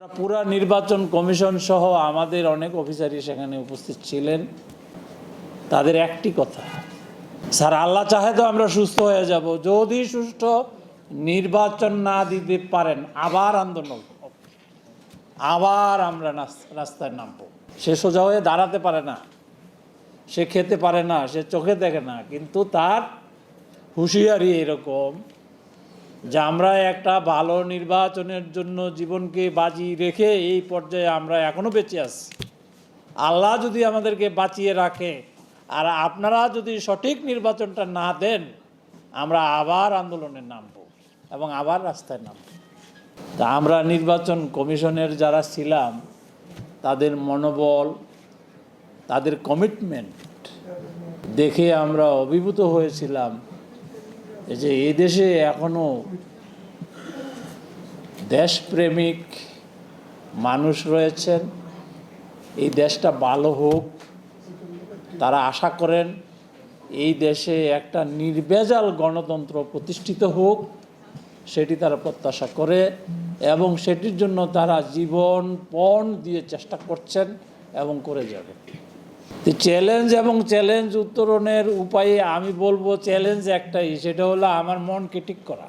পুরা নির্বাচন কমিশন সহ আমাদের অনেক অফিসারই সেখানে উপস্থিত ছিলেন। তাদের একটি কথা, স্যার আল্লাহ চাহে তো আমরা সুস্থ হয়ে যাব, যদি সুষ্ঠু নির্বাচন না দিতে পারেন আবার আন্দোলন, আবার আমরা রাস্তায় নামবো। সে সোজা হয়ে দাঁড়াতে পারে না, সে খেতে পারে না, সে চোখে দেখে না, কিন্তু তার হুঁশিয়ারি এরকম যে আমরা একটা ভালো নির্বাচনের জন্য জীবনকে বাজি রেখে এই পর্যায়ে আমরা এখনো বেঁচে আছি। আল্লাহ যদি আমাদেরকে বাঁচিয়ে রাখে আর আপনারা যদি সঠিক নির্বাচনটা না দেন, আমরা আবার আন্দোলনে নামব এবং আবার রাস্তায় নামব। তা আমরা নির্বাচন কমিশনের যারা ছিলাম তাদের মনোবল, তাদের কমিটমেন্ট দেখে আমরা অভিভূত হয়েছিলাম যে এই দেশে এখনো দেশপ্রেমিক মানুষ রয়েছেন। এই দেশটা ভালো হোক, তারা আশা করেন এই দেশে একটা নির্ভেজাল গণতন্ত্র প্রতিষ্ঠিত হোক, সেটি তারা প্রত্যাশা করে এবং সেটির জন্য তারা জীবনপণ দিয়ে চেষ্টা করছেন এবং করে যাবে। চ্যালেঞ্জ এবং চ্যালেঞ্জ উত্তরণের উপায়ে আমি বলবো চ্যালেঞ্জ একটাই, সেটা হলো আমার মনকে ঠিক করা।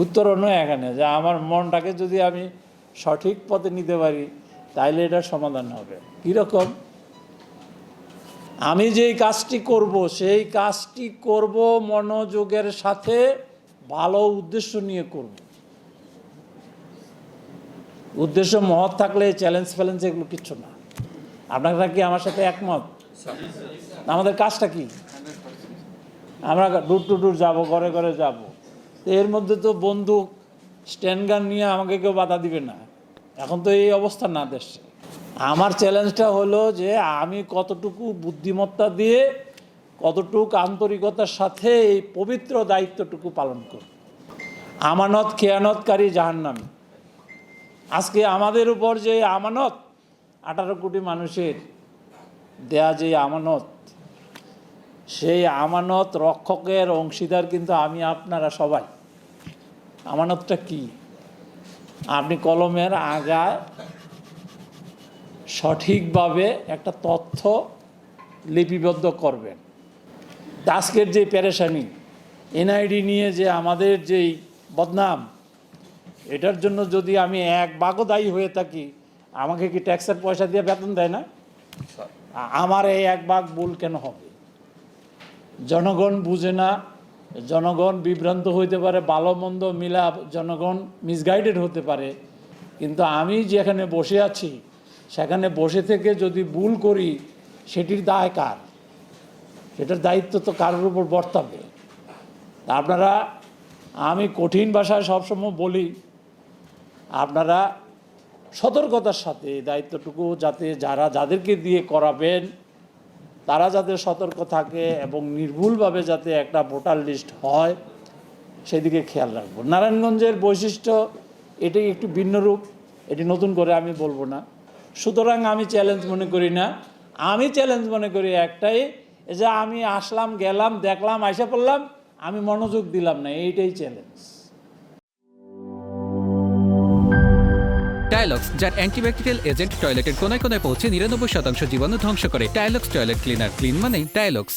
উত্তরণও এখানে যে আমার মনটাকে যদি আমি সঠিক পথে নিতে পারি তাইলে এটার সমাধান হবে। কীরকম? আমি যেই কাজটি করব সেই কাজটি করব মনোযোগের সাথে, ভালো উদ্দেশ্য নিয়ে করব। উদ্দেশ্য মহৎ থাকলে চ্যালেঞ্জ ফ্যালেঞ্জ এগুলো কিচ্ছু না। আপনারা কি আমার সাথে একমত? আমাদের কাজটা কি? আমরা ডোর টু ডোর যাবো, ঘরে ঘরে যাব। এর মধ্যে তো বন্দুক স্ট্যান্ড গান নিয়ে আমাকে কেউ বাধা দিবে না। এখন তো এই অবস্থা না দেশে। আমার চ্যালেঞ্জটা হলো যে আমি কতটুকু বুদ্ধিমত্তা দিয়ে, কতটুকু আন্তরিকতার সাথে এই পবিত্র দায়িত্বটুকু পালন করব। আমানত খেয়ানতকারী জাহান্নামী। আজকে আমাদের উপর যে আমানত, 18 কোটি মানুষের দেয়া যে আমানত, সেই আমানত রক্ষকের অংশীদার কিন্তু আমি আপনারা সবাই। আমানতটা কি? আপনি কলমের আগায় সঠিকভাবে একটা তথ্য লিপিবদ্ধ করবেন। আজকের যে পেরেশানি, এনআইডি নিয়ে যে আমাদের যেই বদনাম, এটার জন্য যদি আমি এক ভাগও দায়ী হয়ে থাকি, আমাকে কি ট্যাক্সের পয়সা দিয়ে বেতন দেয় না? আমার এই এক ভাগ ভুল কেন হবে? জনগণ বুঝে না, জনগণ বিভ্রান্ত হইতে পারে, ভালো মন্দ মিলা জনগণ মিসগাইডেড হতে পারে, কিন্তু আমি যেখানে বসে আছি সেখানে বসে থেকে যদি ভুল করি সেটির দায় কার? সেটার দায়িত্ব তো কারোর উপর বর্তাবে। আপনারা, আমি কঠিন ভাষায় সবসময় বলি, আপনারা সতর্কতার সাথে দায়িত্বটুকু যাতে যাদেরকে দিয়ে করাবেন তারা যাতে সতর্ক থাকে এবং নির্ভুলভাবে যাতে একটা ভোটার লিস্ট হয় সেদিকে খেয়াল রাখবো। নারায়ণগঞ্জের বৈশিষ্ট্য এটাই একটু ভিন্ন রূপ, এটি নতুন করে আমি বলবো না। সুতরাং আমি চ্যালেঞ্জ মনে করি না, আমি চ্যালেঞ্জ মনে করি একটাই, যে আমি আসলাম, গেলাম, দেখলাম, আইসা পড়লাম, আমি মনোযোগ দিলাম না, এইটাই চ্যালেঞ্জ। টাইলক্স, যার অ্যান্টিব্যাকটেরিয়াল এজেন্ট টয়লেটের কোনায় কোনায় পৌঁছে 99% জীবাণু ধ্বংস করে। টাইলক্স টয়লেট ক্লিনার, ক্লিন মানে টাইলক্স।